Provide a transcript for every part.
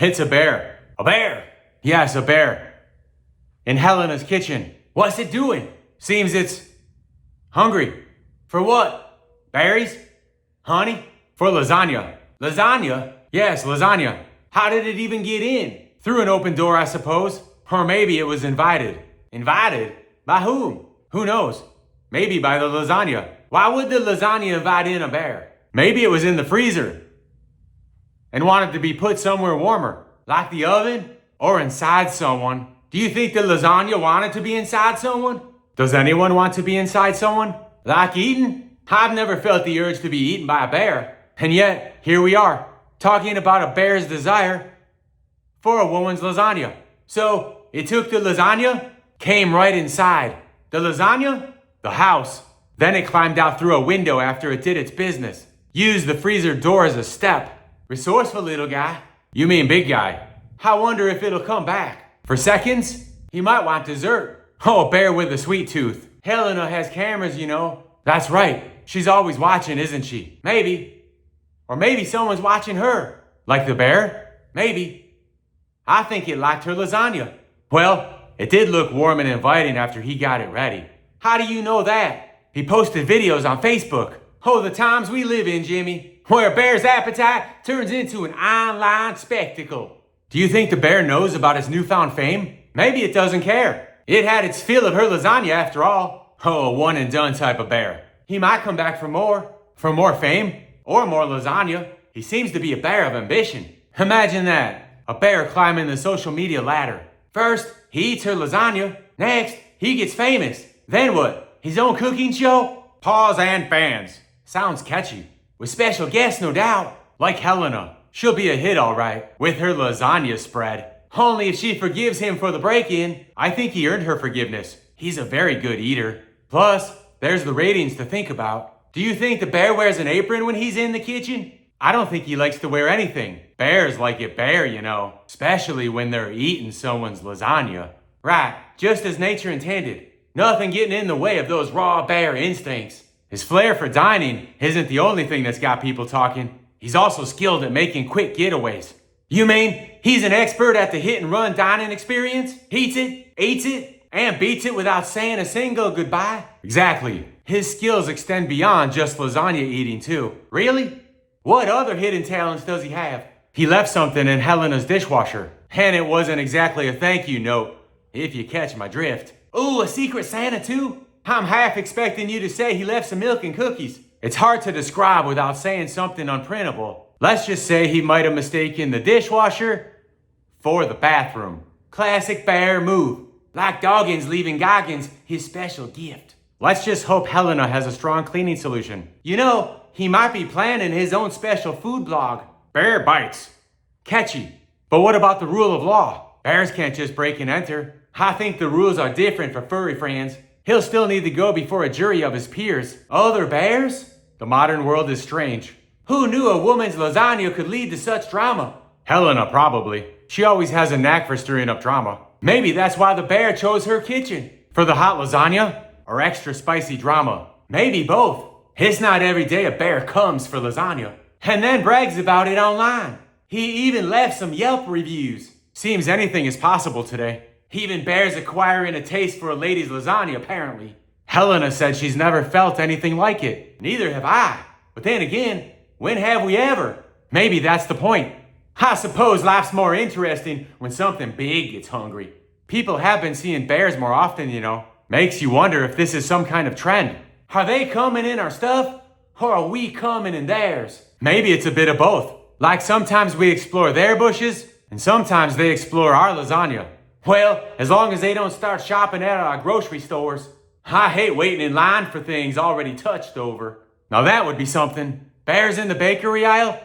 It's a bear. A bear? Yes, a bear. In Helena's kitchen. What's it doing? Seems it's hungry. For what? Berries? Honey? For lasagna. Lasagna? Yes, lasagna. How did it even get in? Through an open door, I suppose. Or maybe it was invited. Invited? By whom? Who knows? Maybe by the lasagna. Why would the lasagna invite in a bear? Maybe it was in the freezer and wanted to be put somewhere warmer, like the oven or inside someone. Do you think the lasagna wanted to be inside someone? Does anyone want to be inside someone? Like eaten? I've never felt the urge to be eaten by a bear. And yet, here we are, talking about a bear's desire for a woman's lasagna. So, it took the lasagna, came right inside. The lasagna? The house. Then it climbed out through a window after it did its business. Used the freezer door as a step. Resourceful little guy. You mean big guy. I wonder if it'll come back. For seconds, he might want dessert. Oh, a bear with a sweet tooth. Helena has cameras, you know. That's right. She's always watching, isn't she? Maybe. Or maybe someone's watching her. Like the bear? Maybe. I think it liked her lasagna. Well, it did look warm and inviting after he got it ready. How do you know that? He posted videos on Facebook. Oh, the times we live in, Jimmy, where a bear's appetite turns into an online spectacle. Do you think the bear knows about its newfound fame? Maybe it doesn't care. It had its fill of her lasagna after all. Oh, a one and done type of bear. He might come back for more fame, or more lasagna. He seems to be a bear of ambition. Imagine that, a bear climbing the social media ladder. First, he eats her lasagna. Next, he gets famous. Then what? His own cooking show? Paws and fans. Sounds catchy. With special guests, no doubt. Like Helena. She'll be a hit, all right, with her lasagna spread. Only if she forgives him for the break-in. I think he earned her forgiveness. He's a very good eater. Plus, there's the ratings to think about. Do you think the bear wears an apron when he's in the kitchen? I don't think he likes to wear anything. Bears like it bare, you know. Especially when they're eating someone's lasagna. Right, just as nature intended. Nothing getting in the way of those raw bear instincts. His flair for dining isn't the only thing that's got people talking. He's also skilled at making quick getaways. You mean he's an expert at the hit-and-run dining experience? Eats it, eats it, and beats it without saying a single goodbye? Exactly. His skills extend beyond just lasagna eating too. Really? What other hidden talents does he have? He left something in Helena's dishwasher. And it wasn't exactly a thank you note, if you catch my drift. Ooh, a secret Santa too? I'm half expecting you to say he left some milk and cookies. It's hard to describe without saying something unprintable. Let's just say he might have mistaken the dishwasher for the bathroom. Classic bear move. Like Doggins leaving Goggins his special gift. Let's just hope Helena has a strong cleaning solution. You know, he might be planning his own special food blog. Bear bites. Catchy. But what about the rule of law? Bears can't just break and enter. I think the rules are different for furry friends. He'll still need to go before a jury of his peers. Other bears? The modern world is strange. Who knew a woman's lasagna could lead to such drama? Helena, probably. She always has a knack for stirring up drama. Maybe that's why the bear chose her kitchen. For the hot lasagna or extra spicy drama? Maybe both. It's not every day a bear comes for lasagna and then brags about it online. He even left some Yelp reviews. Seems anything is possible today. Even bears acquiring a taste for a lady's lasagna, apparently. Helena said she's never felt anything like it. Neither have I. But then again, when have we ever? Maybe that's the point. I suppose life's more interesting when something big gets hungry. People have been seeing bears more often, you know. Makes you wonder if this is some kind of trend. Are they coming in our stuff? Or are we coming in theirs? Maybe it's a bit of both. Like sometimes we explore their bushes, and sometimes they explore our lasagna. Well, as long as they don't start shopping at our grocery stores. I hate waiting in line for things already touched over. Now that would be something. Bears in the bakery aisle,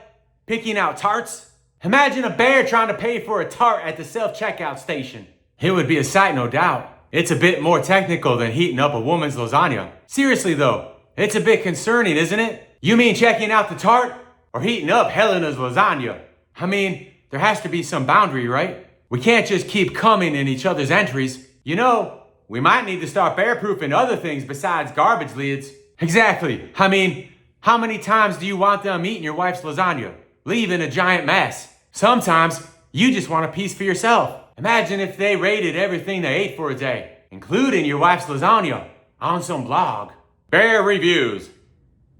picking out tarts. Imagine a bear trying to pay for a tart at the self-checkout station. It would be a sight, no doubt. It's a bit more technical than heating up a woman's lasagna. Seriously though, it's a bit concerning, isn't it? You mean checking out the tart or heating up Helena's lasagna? I mean, there has to be some boundary, right? We can't just keep coming in each other's entries. You know, we might need to start bear-proofing other things besides garbage lids. Exactly. I mean, how many times do you want them eating your wife's lasagna? Leaving a giant mess. Sometimes you just want a piece for yourself. Imagine if they rated everything they ate for a day, including your wife's lasagna, on some blog. Bear reviews.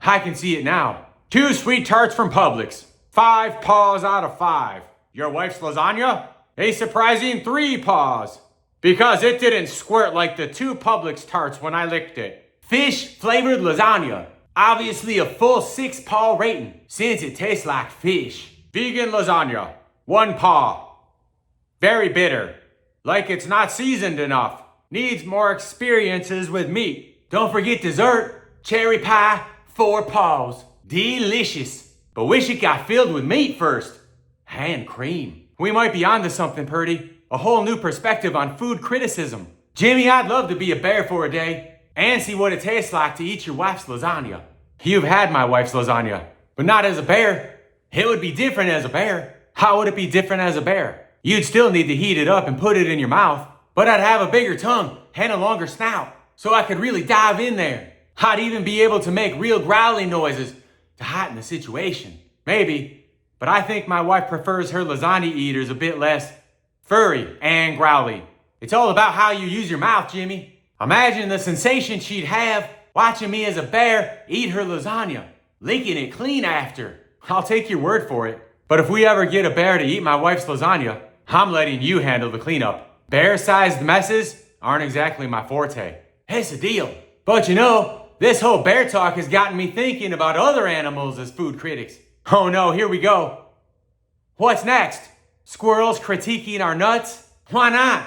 I can see it now. 2 sweet tarts from Publix. 5 paws out of 5. Your wife's lasagna? A surprising 3 paws. Because it didn't squirt like the 2 Publix tarts when I licked it. Fish flavored lasagna. Obviously a full 6 paw rating, since it tastes like fish. Vegan lasagna. 1 paw. Very bitter. Like it's not seasoned enough. Needs more experiences with meat. Don't forget dessert. Cherry pie. 4 paws. Delicious. But wish it got filled with meat first. And cream. We might be onto something, Purdy. A whole new perspective on food criticism. Jimmy, I'd love to be a bear for a day and see what it tastes like to eat your wife's lasagna. You've had my wife's lasagna, but not as a bear. It would be different as a bear. How would it be different as a bear? You'd still need to heat it up and put it in your mouth, but I'd have a bigger tongue and a longer snout, so I could really dive in there. I'd even be able to make real growling noises to heighten the situation. Maybe, but I think my wife prefers her lasagna eaters a bit less furry and growly. It's all about how you use your mouth, Jimmy. Imagine the sensation she'd have watching me as a bear eat her lasagna, licking it clean after. I'll take your word for it. But if we ever get a bear to eat my wife's lasagna, I'm letting you handle the cleanup. Bear-sized messes aren't exactly my forte. It's a deal. But you know, this whole bear talk has gotten me thinking about other animals as food critics. Oh no, here we go. What's next? Squirrels critiquing our nuts? Why not?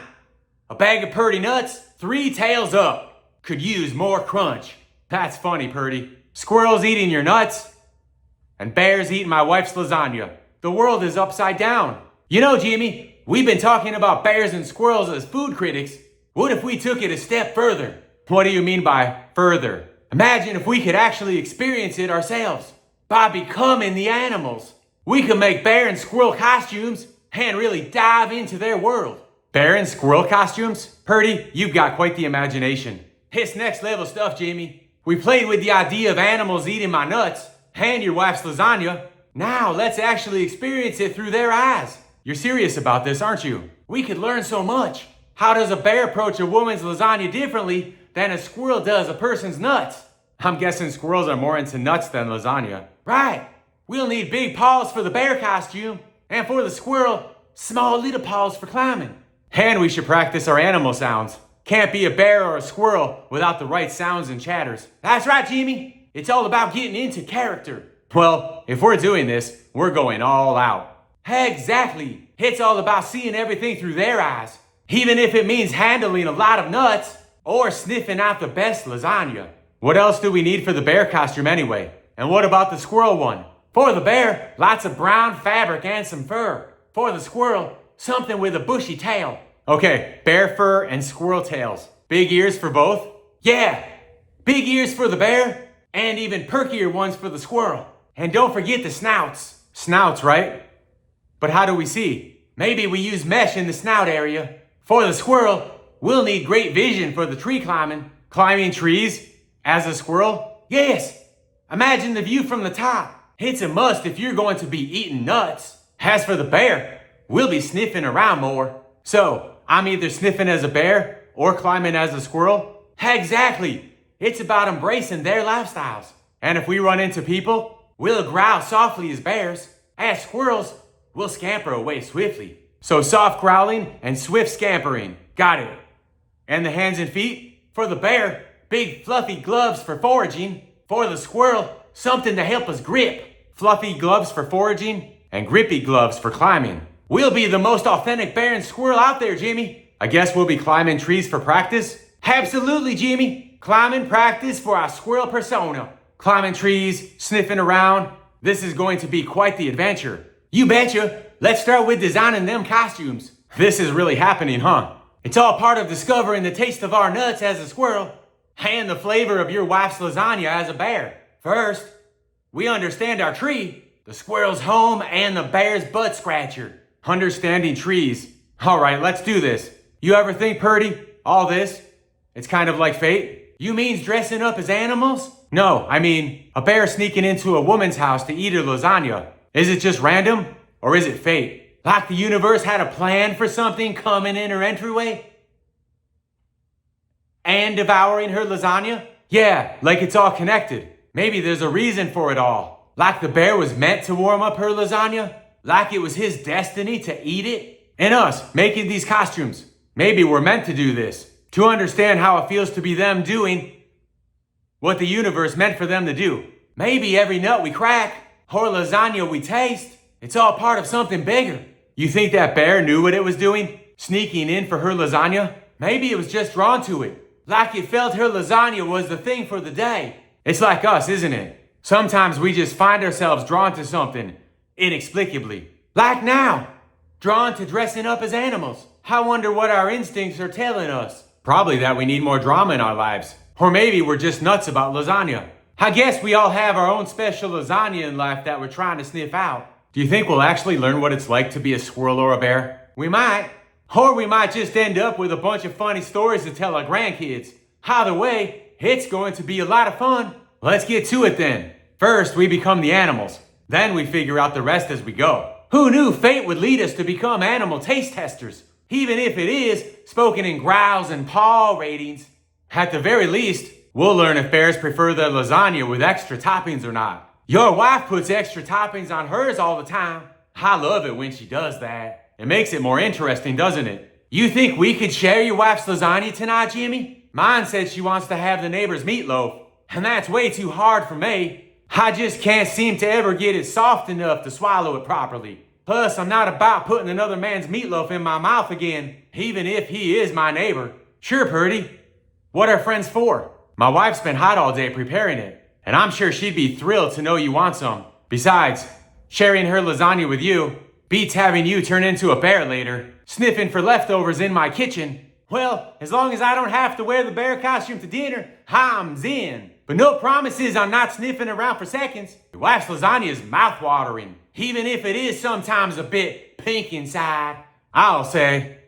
A bag of Purdy nuts, 3 tails up. Could use more crunch. That's funny, Purdy. Squirrels eating your nuts, and bears eating my wife's lasagna. The world is upside down. You know, Jimmy, we've been talking about bears and squirrels as food critics. What if we took it a step further? What do you mean by further? Imagine if we could actually experience it ourselves. By becoming the animals. We could make bear and squirrel costumes and really dive into their world. Bear and squirrel costumes? Purdy, you've got quite the imagination. It's next level stuff, Jamie. We played with the idea of animals eating my nuts and your wife's lasagna. Now let's actually experience it through their eyes. You're serious about this, aren't you? We could learn so much. How does a bear approach a woman's lasagna differently than a squirrel does a person's nuts? I'm guessing squirrels are more into nuts than lasagna. Right. We'll need big paws for the bear costume, and for the squirrel, small little paws for climbing. And we should practice our animal sounds. Can't be a bear or a squirrel without the right sounds and chatters. That's right, Jimmy. It's all about getting into character. Well, if we're doing this, we're going all out. Exactly. It's all about seeing everything through their eyes. Even if it means handling a lot of nuts or sniffing out the best lasagna. What else do we need for the bear costume anyway? And what about the squirrel one? For the bear, lots of brown fabric and some fur. For the squirrel, something with a bushy tail. Okay, bear fur and squirrel tails. Big ears for both? Yeah, big ears for the bear and even perkier ones for the squirrel. And don't forget the snouts. Snouts, right? But how do we see? Maybe we use mesh in the snout area. For the squirrel, we'll need great vision for the tree climbing. Climbing trees as a squirrel? Yes. Imagine the view from the top. It's a must if you're going to be eating nuts. As for the bear, we'll be sniffing around more. So, I'm either sniffing as a bear or climbing as a squirrel. Exactly. It's about embracing their lifestyles. And if we run into people, we'll growl softly as bears. As squirrels, we'll scamper away swiftly. So soft growling and swift scampering. Got it. And the hands and feet? For the bear, big fluffy gloves for foraging. For the squirrel, something to help us grip. Fluffy gloves for foraging and grippy gloves for climbing. We'll be the most authentic bear and squirrel out there, Jimmy. I guess we'll be climbing trees for practice? Absolutely, Jimmy. Climbing practice for our squirrel persona. Climbing trees, sniffing around. This is going to be quite the adventure. You betcha. Let's start with designing them costumes. This is really happening, huh? It's all part of discovering the taste of our nuts as a squirrel and the flavor of your wife's lasagna as a bear. First, we understand our tree, the squirrel's home, and the bear's butt scratcher. Understanding trees. All right, let's do this. You ever think, Purdy, all this, it's kind of like fate? You means dressing up as animals? No, I mean a bear sneaking into a woman's house to eat her lasagna. Is it just random, or is it fate? Like the universe had a plan for something coming in her entryway? And devouring her lasagna? Yeah, like it's all connected. Maybe there's a reason for it all. Like the bear was meant to warm up her lasagna? Like it was his destiny to eat it? And us, making these costumes. Maybe we're meant to do this. To understand how it feels to be them doing what the universe meant for them to do. Maybe every nut we crack, or lasagna we taste, it's all part of something bigger. You think that bear knew what it was doing? Sneaking in for her lasagna? Maybe it was just drawn to it. Like it felt her lasagna was the thing for the day. It's like us, isn't it? Sometimes we just find ourselves drawn to something, inexplicably. Like now, drawn to dressing up as animals. I wonder what our instincts are telling us. Probably that we need more drama in our lives. Or maybe we're just nuts about lasagna. I guess we all have our own special lasagna in life that we're trying to sniff out. Do you think we'll actually learn what it's like to be a squirrel or a bear? We might. Or we might just end up with a bunch of funny stories to tell our grandkids. Either way, it's going to be a lot of fun. Let's get to it then. First, we become the animals. Then we figure out the rest as we go. Who knew fate would lead us to become animal taste testers? Even if it is spoken in growls and paw ratings. At the very least, we'll learn if bears prefer their lasagna with extra toppings or not. Your wife puts extra toppings on hers all the time. I love it when she does that. It makes it more interesting, doesn't it? You think we could share your wife's lasagna tonight, Jimmy? Mine said she wants to have the neighbor's meatloaf, and that's way too hard for me. I just can't seem to ever get it soft enough to swallow it properly. Plus, I'm not about putting another man's meatloaf in my mouth again, even if he is my neighbor. Sure, Purdy. What are friends for? My wife's been hot all day preparing it, and I'm sure she'd be thrilled to know you want some. Besides, sharing her lasagna with you beats having you turn into a bear later, sniffing for leftovers in my kitchen. Well, as long as I don't have to wear the bear costume to dinner, I'm zen. But no promises I'm not sniffing around for seconds. Your wife's lasagna is mouth-watering, even if it is sometimes a bit pink inside. I'll say.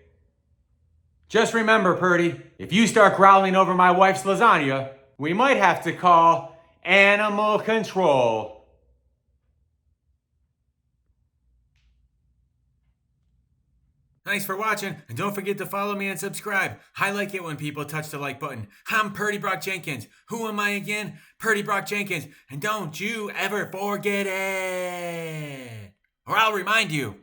Just remember, Purdy, if you start growling over my wife's lasagna, we might have to call animal control. Thanks for watching, and don't forget to follow me and subscribe. I like it when people touch the like button. I'm Purdy Brock Jenkins. Who am I again? Purdy Brock Jenkins. And don't you ever forget it. Or I'll remind you.